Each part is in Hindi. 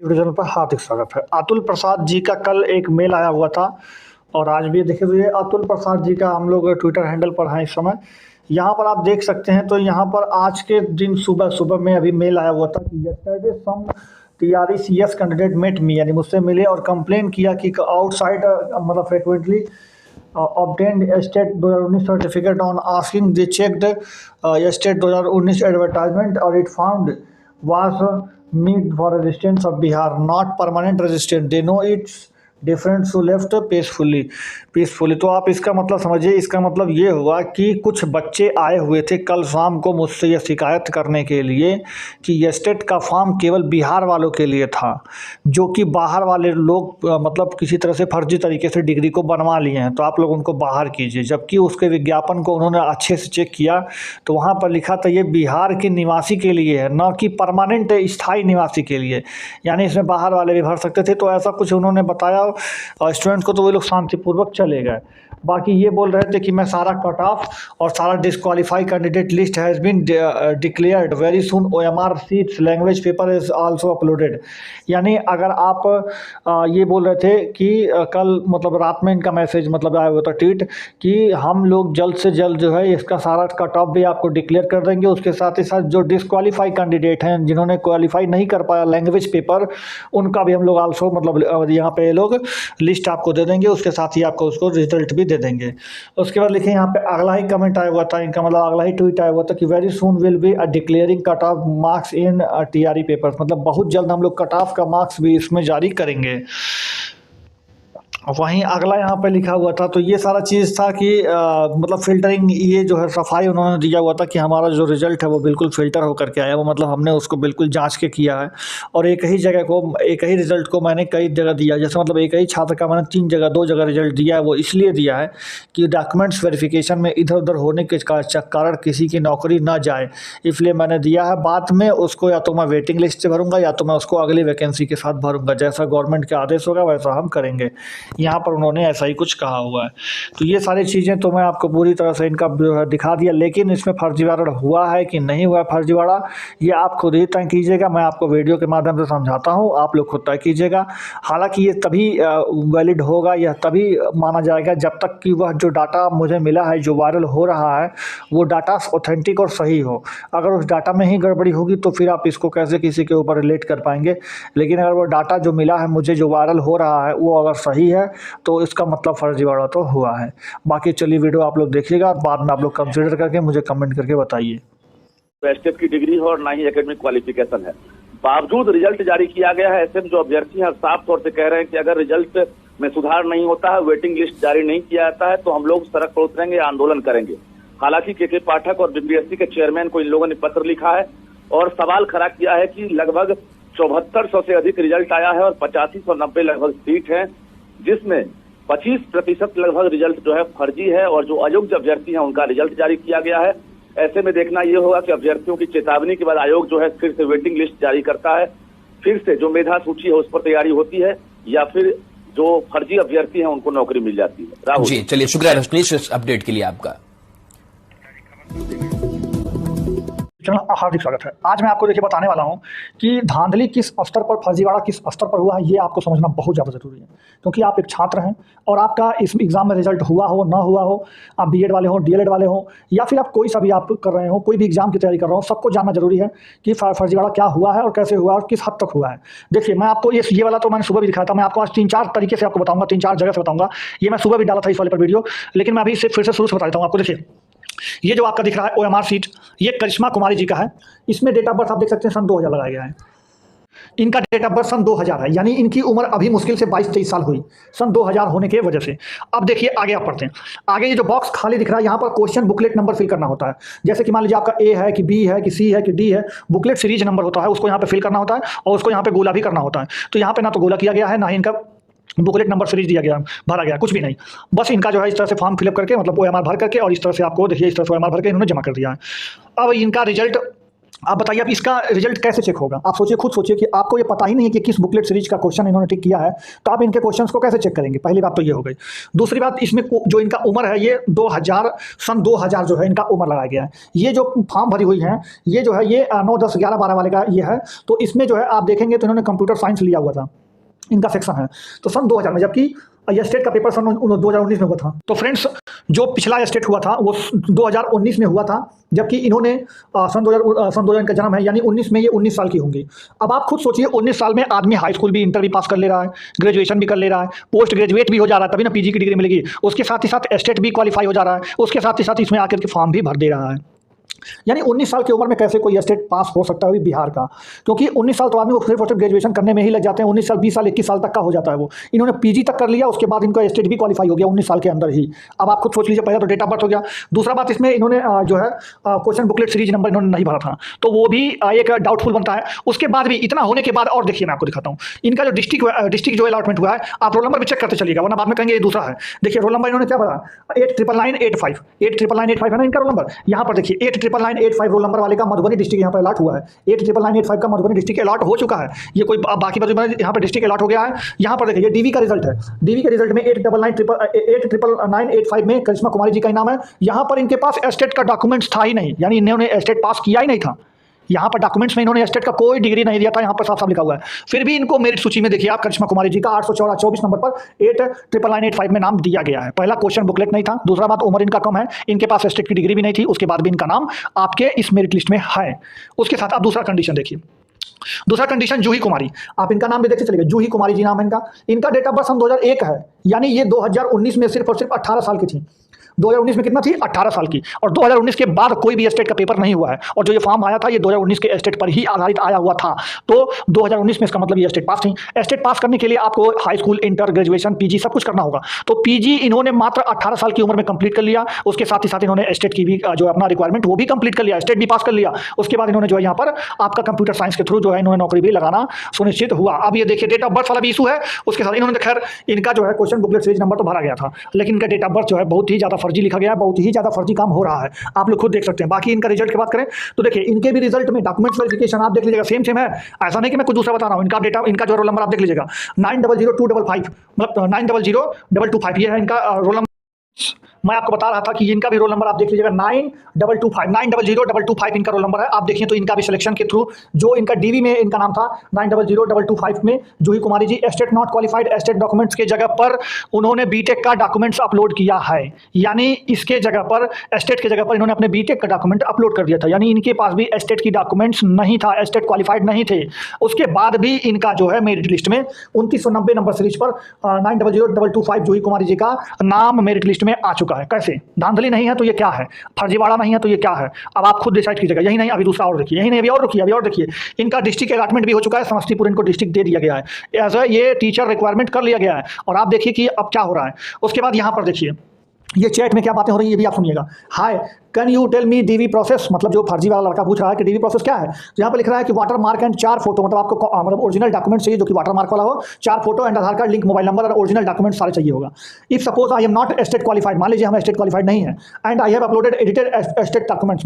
यूट्यूब चैनल पर हार्दिक स्वागत है। अतुल प्रसाद जी का कल एक मेल आया हुआ था और आज भी देखिए, तो ये अतुल प्रसाद जी का हम लोग ट्विटर हैंडल पर हैं इस समय। यहाँ पर आप देख सकते हैं, तो यहाँ पर आज के दिन सुबह सुबह में अभी मेल आया हुआ था कि यस्टरडे सम TRECS कैंडिडेट मेट मी, यानी मुझसे मिले और कंप्लेन किया कि आउटसाइड मतलब frequently obtained state 2019 certificate on asking they checked state 2019 advertisement or it found was meet for resistance of Bihar, not permanent resistance. They know it's different to left peacefully. तो आप इसका मतलब समझिए, इसका मतलब ये हुआ कि कुछ बच्चे आए हुए थे कल शाम को मुझसे ये शिकायत करने के लिए कि ये स्टेट का फॉर्म केवल बिहार वालों के लिए था, जो कि बाहर वाले लोग मतलब किसी तरह से फर्जी तरीके से डिग्री को बनवा लिए हैं, तो आप लोग उनको बाहर कीजिए। जबकि उसके विज्ञापन को उन्होंने अच्छे से चेक किया तो वहाँ पर लिखा था ये बिहार के निवासी के लिए है, न कि परमानेंट स्थायी निवासी के लिए, यानी इसमें बाहर वाले भी भर सकते थे। तो ऐसा कुछ उन्होंने बताया और स्टूडेंट्स को, तो वो लोग शांतिपूर्वक चले गए। बाकी ये बोल रहे थे कि मैं सारा कट ऑफ और सारा disqualify candidate list has been declared very soon, OMR sheets language paper is also uploaded. यानी अगर आप ये बोल रहे थे कि कल मतलब रात में इनका मैसेज मतलब आया हुआ था ट्वीट कि हम लोग जल्द से जल्द जो है इसका सारा कट ऑफ भी आपको डिक्लेयर कर देंगे, उसके साथ ही साथ जो डिस्क्वालीफाई कैंडिडेट हैं जिन्होंने क्वालिफाई नहीं कर पाया लैंग्वेज पेपर, उनका भी हम लोग आल्सो मतलब यहाँ पे लोग लिस्ट आपको दे देंगे, उसके साथ ही आपको उसको रिजल्ट भी दे देंगे। उसके बाद लिखे यहाँ पे अगला ही कमेंट आया हुआ था इनका, मतलब अगला ही ट्वीट आया हुआ था कि very soon will be declaring cut off marks in TRE papers, मतलब बहुत जल्द हम लोग कट ऑफ का मार्क्स भी इसमें जारी करेंगे। वहीं अगला यहाँ पे लिखा हुआ था, तो ये सारा चीज़ था कि मतलब फ़िल्टरिंग, ये जो है सफाई उन्होंने दिया हुआ था कि हमारा जो रिज़ल्ट है वो बिल्कुल फ़िल्टर होकर के आया, वो मतलब हमने उसको बिल्कुल जांच के किया है और एक ही जगह को, एक ही रिज़ल्ट को मैंने कई जगह दिया। जैसे मतलब एक ही छात्र का मैंने 3 जगह 2 जगह रिज़ल्ट दिया है, वो इसलिए दिया है कि डॉक्यूमेंट्स वेरिफिकेशन में इधर उधर होने के कारण किसी की नौकरी ना जाए, इसलिए मैंने दिया है। बाद में उसको या तो मैं वेटिंग लिस्ट से भरूँगा या तो मैं उसको अगली वैकेंसी के साथ भरूँगा, जैसा गवर्नमेंट का आदेश होगा वैसा हम करेंगे। यहाँ पर उन्होंने ऐसा ही कुछ कहा हुआ है। तो ये सारी चीज़ें तो मैं आपको पूरी तरह से इनका दिखा दिया, लेकिन इसमें फर्जीवाड़ा हुआ है कि नहीं हुआ फर्जीवाड़ा, ये आप खुद ही तय कीजिएगा। मैं आपको वीडियो के माध्यम से समझाता हूँ, आप लोग खुद तय कीजिएगा। हालांकि ये तभी वैलिड होगा, यह तभी माना जाएगा जब तक कि वह जो डाटा मुझे मिला है जो वायरल हो रहा है वो डाटा ऑथेंटिक और सही हो। अगर उस डाटा में ही गड़बड़ी होगी तो फिर आप इसको कैसे किसी के ऊपर रिलेट कर पाएंगे। लेकिन अगर वो डाटा जो मिला है मुझे जो वायरल हो रहा है वो अगर सही है तो इसका मतलब फर्जीवाड़ा तो हुआ है। बाकी चलिए वीडियो आप लोग देखिएगा और बाद में आप लोग कंसीडर करके मुझे कमेंट करके बताइए। स्टेट की डिग्री हो और ना ही एकेडमिक क्वालिफिकेशन है, बावजूद रिजल्ट जारी किया गया है। ऐसे में जो अभ्यर्थी हैं साफ तौर से कह रहे हैं कि अगर रिजल्ट में सुधार नहीं होता है, वेटिंग लिस्ट जारी नहीं किया जाता है, तो हम लोग सड़क पर उतरेंगे, आंदोलन करेंगे। हालांकि के पाठक और BPSC के चेयरमैन को इन लोगों ने पत्र लिखा है और सवाल खड़ा किया है कि लगभग 7400 से अधिक रिजल्ट आया है और 8590 लगभग सीट है, जिसमें 25% लगभग रिजल्ट जो है फर्जी है और जो अयोग्य अभ्यर्थी हैं उनका रिजल्ट जारी किया गया है। ऐसे में देखना ये होगा कि अभ्यर्थियों की चेतावनी के बाद आयोग जो है फिर से वेटिंग लिस्ट जारी करता है, फिर से जो मेधा सूची है उस पर तैयारी होती है, या फिर जो फर्जी अभ्यर्थी हैं उनको नौकरी मिल जाती है। राहुल जी, चलिए शुक्रिया रजनीश इस अपडेट के लिए आपका। चलो हार्दिक स्वागत है। आज मैं आपको देखिए बताने वाला हूं कि धांधली किस स्तर पर, फर्जीवाड़ा किस स्तर पर हुआ है, ये आपको समझना बहुत ज़्यादा ज़रूरी है। क्योंकि आप एक छात्र हैं और आपका इस एग्ज़ाम में रिजल्ट हुआ हो ना हुआ हो, आप BEd वाले हो, DLED वाले हो, या फिर आप कोई सा भी आप कर रहे हो, कोई भी एग्ज़ाम की तैयारी कर रहे हो, सबको जानना जरूरी है कि फर्जीवाड़ा क्या हुआ है और कैसे हुआ और किस हद तक हुआ है। देखिए मैं आपको ये वाला तो मैंने सुबह भी दिखाया था, मैं आपको आज 3-4 तरीके से आपको बताऊँगा, 3-4 जगह से बताऊँगा। ये मैं सुबह भी डाला था इस वाले पर वीडियो, लेकिन मैं अभी इसे फिर से शुरू से बता देता हूँ आपको। देखिए ये जो आपका दिख रहा है OMR सीट, ये करिश्मा कुमारी जी का है। इसमें डेट ऑफ बर्थ आप देख सकते हैं सन 2000 लगाया गया है। इनका डेट ऑफ बर्थ सन 2000 है, यानी इनकी उम्र अभी मुश्किल से 22-23 साल हुई सन 2000 होने के वजह से। अब देखिए आगे आप पढ़ते हैं। आगे ये जो बॉक्स खाली दिख रहा है यहाँ पर क्वेश्चन बुकलेट नंबर फिल करना होता है। जैसे कि मान लीजिए आपका A है कि B है कि C है कि D है, बुकलेट सीरीज नंबर होता है, उसको यहाँ पे फिल करना होता है और उसको यहाँ पे गोला भी करना होता है। तो यहाँ पे ना तो गोला किया गया है ना ही इनका बुकलेट नंबर सीरीज दिया गया, भरा गया, कुछ भी नहीं। बस इनका जो है इस तरह से फॉर्म फिलअप करके मतलब OMR भर करके और इस तरह से आपको देखिए इस तरह से OMR भर के इन्होंने जमा कर दिया है। अब इनका रिजल्ट आप बताइए अब इसका रिजल्ट कैसे चेक होगा? आप सोचिए, खुद सोचिए कि आपको ये पता ही नहीं है कि किस बुकलेट सीरीज का क्वेश्चन इन्होंने टिक किया है, तो आप इनके क्वेश्चंस को कैसे चेक करेंगे? पहली बात तो ये हो गई। दूसरी बात, इसमें जो इनका उम्र है ये 2000 सन 2000 जो है इनका उम्र लगाया गया है। ये जो फॉर्म भरी हुई है ये जो है ये 9, 10, 11, 12 वाले का ये है। तो इसमें जो है आप देखेंगे तो इन्होंने कंप्यूटर साइंस लिया हुआ था, इनका सेक्शन है तो सन 2000 में, जबकि ये स्टेट का पेपर सन 2019 में हुआ था। तो फ्रेंड्स जो पिछला स्टेट हुआ था वो 2019 में हुआ था, जबकि इन्होंने सन 2000 इनका जन्म है, यानी 19 में ये 19 साल की होंगी। अब आप खुद सोचिए 19 साल में आदमी हाई स्कूल भी, इंटर भी पास कर ले रहा है, ग्रेजुएशन भी कर ले रहा है, पोस्ट ग्रेजुएट भी हो जा रहा है, तभी ना पीजी की डिग्री मिलेगी। उसके साथ ही साथ स्टेट भी क्वालिफाई हो जा रहा है, उसके साथ ही साथ इसमें आकर के फॉर्म भी भर दे रहा है। यानी 19 साल की उम्र में कैसे कोई स्टेट पास हो सकता है बिहार का? क्योंकि 19 साल तो आदमी को सिर्फ और सिर्फ ग्रेजुएशन करने में ही लग जाते हैं। 19 साल, 20 साल, 21 साल तक का हो जाता है वो। इन्होंने पीजी तक कर लिया, उसके बाद इनका स्टेट भी क्वालिफाई हो गया 19 साल के अंदर ही। अब आप खुद सोच लीजिए, पहला तो डेट ऑफ बर्थ हो गया। दूसरा बात, इसमें इन्होंने जो है क्वेश्चन बुकलेट सीरीज नंबर इन्होंने नहीं भरा था, तो वो भी एक डाउटफुल बनता है। उसके बाद भी इतना होने के बाद और देखिए, मैं आपको दिखाता हूँ इनका जो डिस्ट्रिक्ट जो अलॉटमेंट हुआ है, आप रोल नंबर भी चेक करते चलिएगा, वरना बाद में कहेंगे ये दूसरा है। देखिए रोल नंबर इन्होंने क्या भरा, 89985 89985 है ना इनका रोल नंबर। यहाँ पर देखिए 89985 रोल नंबर वाले का मधुबनी डिस्ट्रिक्ट यहाँ पर अलॉट हुआ है। 89985 का मधुबनी डिस्ट्रिक्ट अलॉट हो चुका है। ये कोई बाकी यहाँ पर डिस्ट्रिक्ट अलॉट हो गया है। यहाँ पर देखिए ये डीवी का रिजल्ट है। डीवी के रिजल्ट में 89985 में करिश्मा कुमारी जी का नाम है। यहाँ पर इनके पास स्टेट का डॉक्यूमेंट्स था ही नहीं, यानी इन्होंने स्टेट पास किया ही नहीं था। यहाँ पर डॉक्यूमेंट्स में इन्होंने स्टेट का कोई डिग्री नहीं दिया था, यहाँ पर साफ साफ लिखा हुआ है। फिर भी इनको मेरिट सूची में देखिए आप, करिश्मा कुमारी जी का 824 नंबर पर 89985 में नाम दिया गया है। पहला क्वेश्चन बुकलेट नहीं था, दूसरा बात उम्र इनका कम है, इनके पास स्टेट की डिग्री भी नहीं थी, उसके बाद भी इनका नाम आपके इस मेरिट लिस्ट में है। उसके साथ आप दूसरा कंडीशन देखिए, दूसरा कंडीशन जूही कुमारी, आप इनका नाम भी देखते चलिए, जूही कुमारी जी नाम है इनका डेट ऑफ बर्थ सन 2001 है, यानी ये 2019 में सिर्फ और सिर्फ 18 साल की थी। 2019 में कितना थी? 18 साल की। और 2019 के बाद कोई भी स्टेट का पेपर नहीं हुआ है, और जो ये फॉर्म आया था ये 2019 के स्टेट पर ही आधारित आया हुआ था। तो 2019 में इसका मतलब ये स्टेट पास थी। स्टेट पास करने के लिए आपको high school, inter, graduation, PG सब कुछ करना होगा। तो पीजी इन्होंने मात्र 18 साल की उम्र में कंप्लीट कर लिया। उसके साथ ही साथ इन्होंने स्टेट की भी जो अपना रिक्वायरमेंट वो भी कंप्लीट कर लिया, स्टेट भी पास कर लिया। उसके बाद इन्होंने जो है यहाँ पर आपका कंप्यूटर साइंस के थ्रू जो है इन्होंने नौकरी भी लगाना सुनिश्चित हुआ। अब ये देखिए डेट ऑफ बर्थ वाला भी इशू है। उसके साथ इन्होंने खैर इनका जो है क्वेश्चन बुकलेट सीरीज नंबर तो भरा गया था, लेकिन इनका डेट ऑफ बर्थ जो है बहुत ही ज़्यादा फर्जी लिखा गया, बहुत ही ज़्यादा फर्जी काम हो रहा है। आप लोग खुद देख सकते हैं। बाकी इनका रिजल्ट की बात करें तो देखिए इनके भी रिजल्ट में डॉक्यूमेंट्स वेरिफिकेशन आप देख लीजिएगा, सेम है, ऐसा नहीं कि मैं कुछ दूसरा बता रहा हूँ। इनका डेटा, इनका जो रोल नंबर आप देख लीजिएगा 900255, मतलब 900225 ये है इनका रोल नंबर। मैं आपको बता रहा था कि इनका भी रोल नंबर आप देख लीजिएगा 900225 इनका रोल नंबर है। आप देखिए तो इनका भी सिलेक्शन के थ्रू जो इनका डीवी में इनका नाम था 900225 में Juhi Kumari ji, state not qualified, state documents के जगह पर उन्होंने बीटेक का डॉक्यूमेंट्स अपलोड किया है। यानी इसके जगह पर, स्टेट के जगह पर इन्होंने अपने बीटेक का डॉक्यूमेंट अपलोड कर दिया था, यानी इनके पास भी स्टेट की डॉक्यूमेंट्स नहीं था, स्टेट क्वालिफाइड नहीं थे। उसके बाद भी इनका जो है मेरिट लिस्ट में 2990 नंबर सीरीज पर 900225 जूही कुमारी जी का नाम मेरिट लिस्ट में आ चुका है। कैसे? धांधली नहीं है तो ये क्या है? फर्जीवाड़ा नहीं है तो ये क्या है? अब आप खुद डिसाइड कीजिएगा। यही नहीं, अभी दूसरा और देखिए, यही नहीं, अभी और देखिए, अभी और देखिए इनका डिस्ट्रिक्ट अलॉटमेंट भी हो चुका है। समस्तीपुर इनको डिस्ट्रिक्ट दे दिया गया है, एज ये टीचर रिक्वायरमेंट कर लिया गया है। और आप देखिए कि अब क्या हो रहा है। उसके बाद यहाँ पर देखिए ये चैट में क्या बातें हो रही है, ये भी आप सुनिएगा। Hi, can you tell me DV process, मतलब जो फर्जी वाला लड़का पूछ रहा है कि डीवी प्रोसेस क्या है। तो यहाँ पर लिख रहा है कि वाटर मार्क एंड 4 फोटो, मतलब आपको मतलब ओरिजिनल डॉक्यूमेंट चाहिए जो कि वाटर मार्क वाला हो, 4 photo and Aadhaar card link, mobile number और ओरिजिनल डॉक्यूमेंट सारे चाहिए होगा। If suppose I am not state qualified, मान लीजिए हम स्टेट क्वालिफाइड नहीं है, and I have uploaded edited state documents,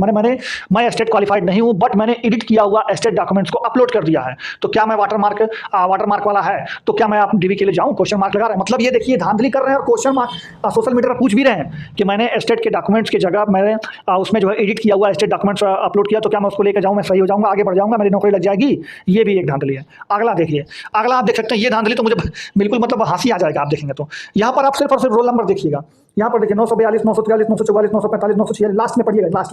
मैं स्टेट क्वालिफाइड नहीं हूँ बट मैंने एडिट किया हुआ स्टेट डॉक्यूमेंट्स को अपलोड कर दिया है, तो क्या मैं वाटर मार्क वाला है, तो क्या मैं आप डीवी के लिए जाऊँ? क्वेश्चन मार्क लगा रहे हैं। मतलब ये देखिए धांधली कर रहे हैं और क्वेश्चन मार्क सोशल मीडिया पर पूछ भी रहे हैं कि मैंने स्टेट के डॉक्यूमेंट्स की जगह मैंने उसमें जो है एडिट किया हुआ स्टेट डॉक्यूमेंट्स अपलोड किया, तो क्या मैं उसको लेकर जाऊं, मैं सही हो जाऊंगा, आगे बढ़ जाऊंगा, मेरी नौकरी लग जाएगी? ये भी एक धांधली है। अगला देखिए, अगला आप देख सकते हैं, ये धांधली तो मुझे बिल्कुल मतलब हंसी आ जाएगा आप देखेंगे तो। यहाँ पर आप सिर्फ और सिर्फ रोल नंबर देखिएगा। यहाँ पर देखिए 942 943 944 945 946, लास्ट में पढ़िएगा,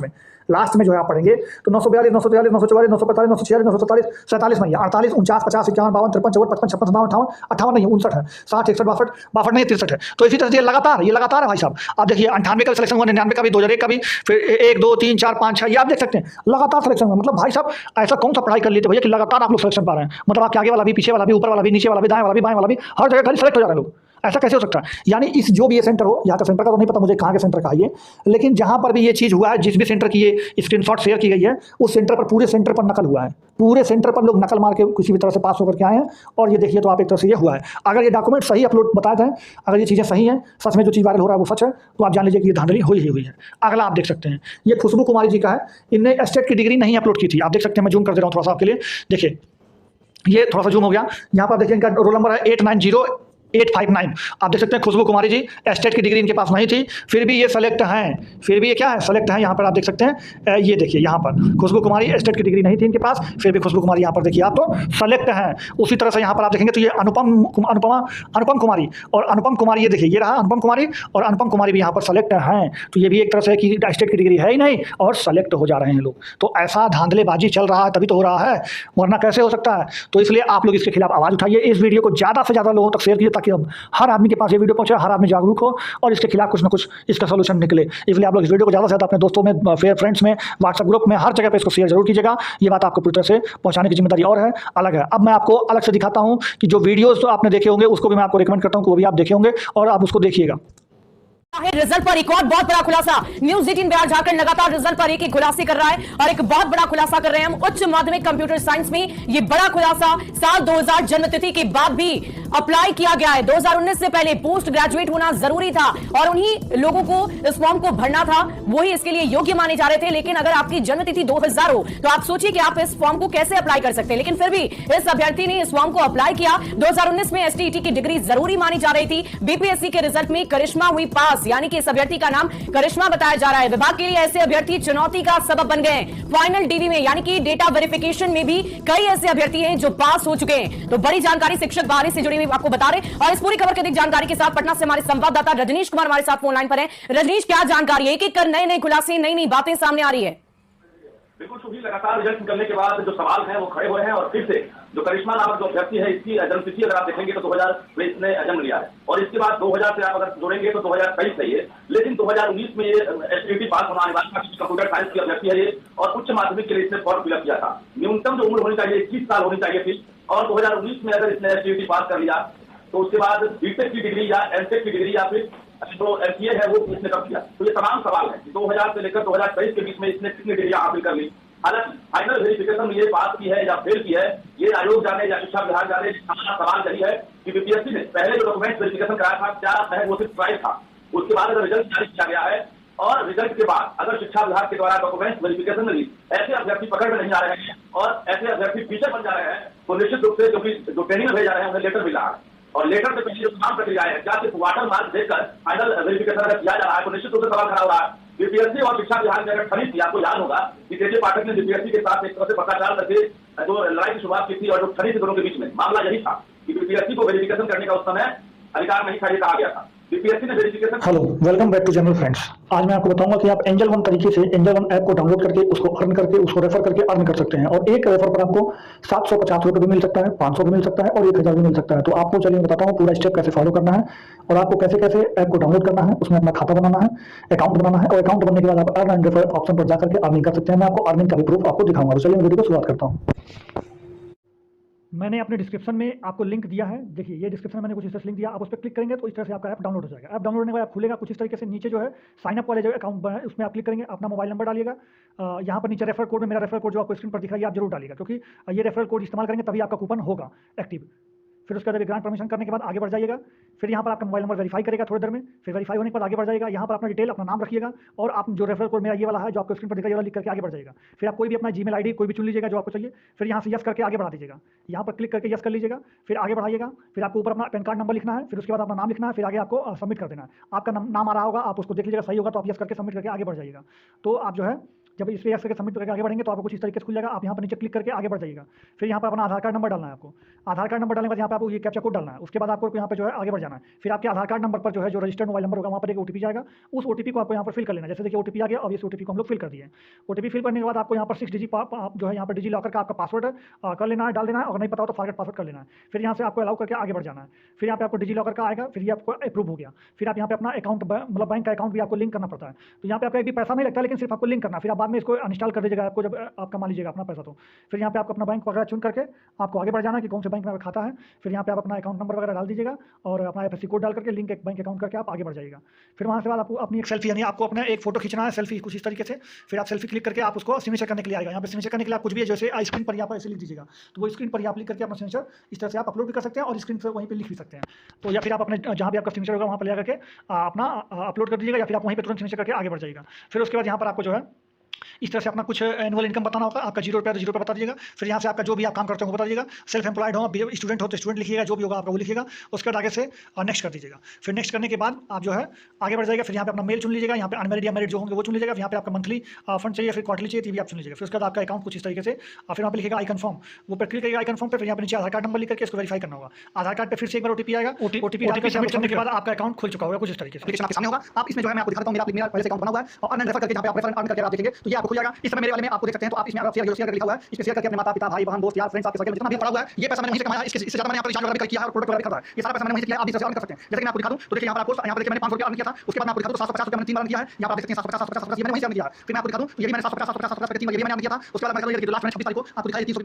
लास्ट में जो है आप पढ़ेंगे तो 942 943 944 945 946 947 47 नहीं, 48 49 50 51 52 53 54 55 56 57 58 नहीं, 59 है, 60 61 62 नहीं, 63 है। तो इसी तरह से ये लगातार है भाई साहब। आप देखिए 98 का सिलेक्शन हुआ, 99 का भी, 2001 का भी, फिर 1 2 3 4 5 6, ये आप देख सकते हैं लगातार सिलेक्शन हुआ। मतलब भाई साहब ऐसा कौन सा पढ़ाई कर लेते भैया कि लगातार आप लोग सिलेक्शन पा रहे हैं? मतलब आपके आगे वाला भी, पीछे वाला भी, ऊपर वाला भी, नीचे वाला भी, दाएं वाला भी, बाएं वाला भी, हर जगह खाली सेलेक्ट हो जा रहे हैं लोग। ऐसा कैसे हो सकता है? यानी इस जो भी ये सेंटर हो, यहाँ का सेंटर का तो नहीं पता मुझे कहाँ के सेंटर का है ये, लेकिन जहाँ पर भी ये चीज़ हुआ है, जिस भी सेंटर की ये स्क्रीनशॉट शेयर की गई है, उस सेंटर पर, पूरे सेंटर पर नकल हुआ है। पूरे सेंटर पर लोग नकल मार के किसी भी तरह से पास होकर के आए हैं, और ये देखिए तो आप एक तरह से ये हुआ है। अगर ये डॉक्यूमेंट सही अपलोड बताए थे, अगर ये चीज़ें सही हैं, सच में जो चीज़ वायरल हो रहा है वो सच है, तो आप जान लीजिए कि ये धांधली हुई ही हुई है। अगला आप देख सकते हैं, ये खुशबू कुमारी जी का है। इनने एस्टेट की डिग्री नहीं अपलोड की थी। आप देख सकते हैं, मैं जूम कर दे रहा हूँ थोड़ा सा आपके लिए। देखिए, ये थोड़ा सा जूम हो गया। यहाँ पर देखिए इनका रोल नंबर है 890859। आप देख सकते हैं खुशबू कुमारी जी, एस्टेट की डिग्री इनके पास नहीं थी, फिर भी ये सेलेक्ट हैं। फिर भी ये क्या है, सेलेक्ट हैं। यहाँ पर आप देख सकते हैं, ये देखिए यहाँ पर खुशबू कुमारी, एस्टेट की डिग्री नहीं थी इनके पास, फिर भी खुशबू कुमारी यहाँ पर देखिए आप तो सेलेक्ट हैं। उसी तरह से यहाँ पर आप देखेंगे तो ये अनुपम कुमारी, और अनुपम कुमारी, ये देखिए ये रहा अनुपम कुमारी, और अनुपम कुमारी भी यहाँ पर सेलेक्ट हैं। तो ये भी एक तरह से कि एस्टेट की डिग्री है ही नहीं और सेलेक्ट हो जा रहे हैं लोग। तो ऐसा धांधलेबाजी चल रहा है, तभी तो हो रहा है, वरना कैसे हो सकता है? तो इसलिए आप लोग इसके खिलाफ आवाज़ उठाइए, इस वीडियो को ज़्यादा से ज़्यादा लोगों तक शेयर कीजिए, ताकि अब हर आदमी के पास ये वीडियो पहुंचे, हर आदमी जागरूक हो और इसके खिलाफ कुछ ना कुछ इसका सोल्यूशन निकले। इसलिए आप लोग इस वीडियो को ज़्यादा से ज़्यादा अपने दोस्तों में, फ्रेंड्स में, व्हाट्सएप ग्रुप में, हर जगह पे इसको शेयर जरूर कीजिएगा। ये बात आपको पूरी तरह से पहुंचाने की जिम्मेदारी और है, अलग है। अब मैं आपको अलग से दिखाता हूँ कि जो वीडियोज़ तो आपने देखे होंगे उसको भी मैं आपको रिकमेंड करता हूँ कि वो भी आप देखे होंगे और आप उसको देखिएगा। रिजल्ट पर एक और बहुत बड़ा खुलासा। न्यूज 18 बिहार झारखंड लगातार रिजल्ट पर एक खुलासे कर रहा है और एक बहुत बड़ा खुलासा कर रहे हैं हम। उच्च माध्यमिक कंप्यूटर साइंस में ये बड़ा खुलासा, साल 2000 जन्म तिथि के बाद भी अप्लाई किया गया है। 2019 से पहले पोस्ट ग्रेजुएट होना जरूरी था और उन्हीं लोगों को इस फॉर्म को भरना था, वही इसके लिए योग्य माने जा रहे थे। लेकिन अगर आपकी जन्म तिथि 2000 हो तो आप सोचिए कि आप इस फॉर्म को कैसे अप्लाई कर सकते हैं। लेकिन फिर भी इस अभ्यर्थी ने इस फॉर्म को अप्लाई किया। 2019 में एसटीईटी की डिग्री जरूरी मानी जा रही थी। बीपीएससी के रिजल्ट में करिश्मा हुई पास, यानी कि इस अभ्यर्थी का नाम करिश्मा बताया जा रहा है। विभाग के लिए ऐसे अभ्यर्थी चुनौती का सबब बन गए। फाइनल डीवी में यानी कि डेटा वेरिफिकेशन में भी कई ऐसे अभ्यर्थी हैं जो पास हो चुके हैं। तो बड़ी जानकारी शिक्षक बाहरी से जुड़ी हुई आपको बता रहे, और इस पूरी खबर की अधिक जानकारी के साथ पटना से हमारे संवाददाता रजनीश कुमार हमारे साथ फोन लाइन पर है। रजनीश, क्या जानकारी है? एक एक कर नए नए खुलासे, नई नई बातें सामने आ रही है। बिल्कुल शुभी, लगातार रिजल्ट निकलने के बाद जो सवाल हैं वो खड़े हुए हैं और फिर से जो करिश्मा नामक जो अभ्यर्थी है, इसकी जन्मतिथि अगर आप देखेंगे तो 2000 में इसने जन्म लिया है और इसके बाद 2000 से आप अगर जोड़ेंगे तो 2023 है ये। लेकिन 2019 में ये एसटीईटी पास होना अनिवार्य था, कंप्यूटर साइंस की अभ्यर्थी है ये, और उच्च माध्यमिक के लिए इसने फॉर्म फिलअप किया था। न्यूनतम जो उम्र होनी चाहिए 21 साल होनी चाहिए थी, और 2019 में अगर इसने एसटीईटी पास कर लिया तो उसके बाद बीटेक की डिग्री या एमटेक की डिग्री या फिर जो एमसीए है वो इसने कब किया। तो ये तमाम सवाल है 2000 से लेकर 2023 के बीच में इसने कितनी डिग्रियां हासिल कर ली। हालांकि फाइनल वेरिफिकेशन में ये पास की है या फेल की है, ये आयोग जाने या शिक्षा विभाग जाने। हमारा सवाल यही है कि बीपीएससी ने पहले जो डॉक्यूमेंट वेरिफिकेशन कराया था, क्या है वो सिर्फ ट्रायल था? उसके बाद अगर रिजल्ट जारी किया गया है और रिजल्ट के बाद अगर शिक्षा विभाग के द्वारा डॉक्यूमेंट वेरिफिकेशन में भी ऐसे अभ्यर्थी पकड़ में नहीं आ रहे हैं और ऐसे अभ्यर्थी टीचर बन जा रहे हैं, तो निश्चित रूप से क्योंकि जो ट्रेनिंग में भेज जा रहे हैं उन्हें लेटर मिल रहा है, और लेटर से पहले जो तमाम प्रक्रियाएं हैं, क्या सिर्फ वाटर मार्क देकर फाइनल वेरिफिकेशन अगर किया जा रहा है तो निश्चित रूप से सवाल खड़ा हो रहा है। बीपीएससी और शिक्षा विभाग ने अगर खरीद की, आपको याद होगा कि केजे पाठक ने बीपीएससी के साथ एक तरह से पत्राचार करके जो लड़ाई की शुरुआत की थी और जो खरीद दोनों के बीच में मामला यही था कि बीपीएससी को वेरिफिकेशन करने का उस समय अधिकार नहीं था, ये कहा गया था। बीपीएससी ने verification. Hello, welcome back to channel friends. आज मैं आपको बताऊंगा कि आप एंजल वन तरीके से एंजल वन ऐप को डाउनलोड करके उसको अर्न करके उसको रेफर करके अर्न कर सकते हैं, और एक रेफर पर आपको 750 रुपये भी मिल सकता है, 500 भी मिल सकता है और 1000 भी मिल सकता है। तो आपको चलिए मैं बताता हूँ पूरा स्टेप कैसे फॉलो करना है और आपको कैसे कैसे ऐप को डाउनलोड करना है, उसमें अपना खाता बनाना है, अकाउंट बनाना है, और अकाउंट बनने के बाद आप अर्न एंड रेफर ऑप्शन पर जाकर के अर्निंग कर सकते हैं। मैं आपको अर्निंग का भी प्रूफ आपको दिखाऊंगा। तो चलिए मैं वीडियो को शुरुआत करता हूँ। मैंने अपने डिस्क्रिप्शन में आपको लिंक दिया है, देखिए ये डिस्क्रिप्शन में मैंने कुछ इस तरह से लिंक दिया, आप उस पर क्लिक करेंगे तो इस तरह से आपका ऐप डाउनलोड हो जाएगा। ऐप डाउनलोड होने के बाद खुलेगा कुछ इस तरीके से। नीचे जो है साइन अप वाले जो अकाउंट बना है उसमें आप क्लिक करेंगे, अपना मोबाइल नंबर डालिएगा। यहाँ पर नीचे रेफर कोड में मेरा रेफर कोड जो आपको स्क्रीन पर दिखाई आप जरूर डालिएगा, क्योंकि ये रेफर कोड इस्तेमाल करेंगे तभी आपका कूपन होगा एक्टिव। फिर उसके बाद ग्रांट परमिशन करने के बाद आगे बढ़ जाइएगा। फिर यहाँ पर आपका मोबाइल नंबर वेरीफाई करेगा थोड़ी देर में, फिर वेरीफाई होने के बाद आगे बढ़ जाएगा। यहाँ पर अपना डिटेल, अपना नाम रखिएगा और आप जो रेफर कोड मेरा ये वाला है जो आपको स्क्रीन पर दिखाई वाला लिख करके आगे बढ़ जाएगा। फिर आप कोई भी अपना जीमेल आईडी कोई भी चुन लीजिएगा जो आपको चाहिए, फिर यहाँ से यस करके आगे बढ़ा दीजिएगा। यहाँ पर क्लिक करके यस कर लीजिएगा, फिर आगे बढ़ाइएगा। फिर आपको ऊपर अपना पैन कार्ड नंबर लिखना है, फिर उसके बाद अपना नाम लिखना है, फिर आगे आपको सबमिट कर देना है। आपका नाम आ रहा होगा, आप उसको देख लीजिएगा, सही होगा तो आप यस करके सबमिट करके आगे बढ़ जाइएगा। तो आप जो है जब इस पर यस करके सबमिट करके आगे बढ़ेंगे तो आपको कुछ इस तरीके से खुल जाएगा। आप यहाँ पर नीचे क्लिक करके आगे बढ़ जाइएगा। फिर यहाँ पर अपना आधार कार्ड नंबर डालना है आपको। आधार कार्ड नंबर डालने के बाद यहाँ पर आपको ये कैप्चा कोड डालना है। उसके बाद आपको यहाँ पर जो है आगे बढ़ जाना है। फिर आपके आधार कार्ड नंबर पर जो है जो रजिस्टर्ड मोबाइल नंबर होगा वहाँ पर एक ओटीपी जाएगा, उस ओटीपी को आपको यहाँ पर फिल कर लेना है। जैसे देखिए ओटीपी आ गया और इस ओटीपी को हम लोग फिल कर दिए। ओटीपी फिल करने के बाद आपको यहाँ पर 6 डिजिट जो है यहाँ पर डिजी लॉकर का आपका पासवर्ड कर लेना है, डाल देना है, और नहीं पता हो तो फॉरगेट पासवर्ड कर लेना है। फिर यहाँ से आपको अलाउ करके आगे बढ़ जाना है। फिर यहाँ पे आपको डिजी लॉकर का आएगा, फिर ये आपको अप्रूव हो गया। फिर आप यहाँ पे अपना अकाउंट मतलब बैंक का अकाउंट भी आपको लिंक करना पड़ता है। तो यहाँ पे आपका एक भी पैसा नहीं लगता, लेकिन सिर्फ आपको लिंक करना। फिर आप बाद में इसको अनइंस्टॉल कर दीजिएगा आपको जब आप कमा लीजिएगा अपना पैसा। तो फिर यहाँ पे आपको अपना बैंक वगैरह चुन करके आपको आगे बढ़ जाना कि कौन से बैंक में खाता है। फिर यहाँ पे आप अपना अकाउंट नंबर वगैरह डाल दीजिएगा और अपना IFSC कोड डाल करके लिंक एक बैंक अकाउंट करके आप आगे बढ़ जाइएगा। फिर वहाँ से बाद आपको अपनी एक सेल्फी, यानी आपको अपना एक फोटो खींचना है सेल्फी कुछ इस तरीके से। फिर आप सेल्फी क्लिक करके आप उसको सिग्नेचर करने के लिए आएगा। यहाँ पे सिग्नेचर करने के लिए आप कुछ भी जैसे स्क्रीन पर यहाँ पर ऐसे लिख दीजिएगा, तो वो स्क्रीन पर ही आप लिख करके अपना सिग्नेचर इस तरह से आप अपलोड भी कर सकते हैं और स्क्रीन पर वहीं पर लिख भी सकते हैं। तो या फिर आप अपने जहाँ भी आपका सिग्नेचर होगा वहाँ पर ले करके अपना अपलोड कर दीजिएगा या फिर आप वहीं पर तुरंत सिग्नेचर करके आगे बढ़ जाइएगा। फिर उसके बाद यहाँ पर आपको जो है इस तरह से अपना कुछ एनुअल इनकम बताना होगा। आपका 0 रुपया तो 0 रुपया बता दीजिएगा। फिर यहाँ से आपका जो भी आप काम करते हो वो बता दीजिएगा। सेल्फ एम्प्लॉयड हो, स्टूडेंट हो तो स्टूडेंट लिखिएगा, जो भी होगा आपका वो लिखिएगा। उसके बाद आगे से नेक्स्ट कर दीजिएगा। फिर नेक्स्ट करने के बाद आप जो है आगे बढ़ जाएगा। फिर यहाँ पे अपना मेल चुन लीजिएगा, यहाँ पे अनमेरिड या मैरिड जो होंगे वो चुन लीजिएगा। यहाँ पे आपका मंथली फंड चाहिए, फिर क्वार्टरली चाहिए, भी आप चुन लीजिएगा। फिर उसके बाद आपका अकाउंट कुछ इस तरीके से, फिर वहाँ पे लिखेगा आई कन्फर्म, वो पर क्लिक करिएगा आई कन्फर्म पे। फिर यहाँ पे नीचे आधार कार्ड नंबर लिख करके इसको वेरीफाई करना होगा। आधार कार्ड पे फिर से एक बार OTP आएगा, OTP सबमिट करने के बाद आपका अकाउंट खुल चुका होगा कुछ इस तरीके से। एप्लीकेशन आपके सामने होगा, आप इसमें जो है मैं आपको दिखाता हूँ, मेरा पहले से अकाउंट बना हुआ है और ऑनलाइन रेफर करके जहाँ पे आप रेफर अर्न करके आप देखेंगे तो ये आपको खुल जाएगा। इस समय मेरे वाले में आपको देख सकते हैं, तो आप इसमें शेयर करके लिखा हुआ है, इस पे शेयर करके अपने माता पिता भाई बहन दोस्त यार फ्रेंड्स आपके सर्कल में जितना भी पड़ा हुआ है ये पैसा मैंने वहीं से कमाया है। इससे ज्यादा मैंने यहाँ पर रिचार्ज वगैरह भी किया है और प्रोडक्ट वगैरह भी खरीदा है। ये सारा पैसा मैंने वहीं से किया है, आप इसे अर्न कर सकते हैं। जैसे कि मैं आपको दिखा दूं तो देखिए यहाँ पर आपको यहाँ पर देखिए मैंने 500 रुपया अर्न किया था। उसके बाद मैं आपको दिखा दूं 750 रुपया मैंने 3 बार किया है। यहाँ पर आप देख सकते हैं 750 750 750 ये मैंने वहीं से अर्न किया है। फिर मैं आपको दिखा दूं ये भी मैंने 750 750 750 3 बार ये भी मैंने अर्न किया था। उसके बाद मैं ये लास्ट में 26 तारीख को आपको दिखाई 300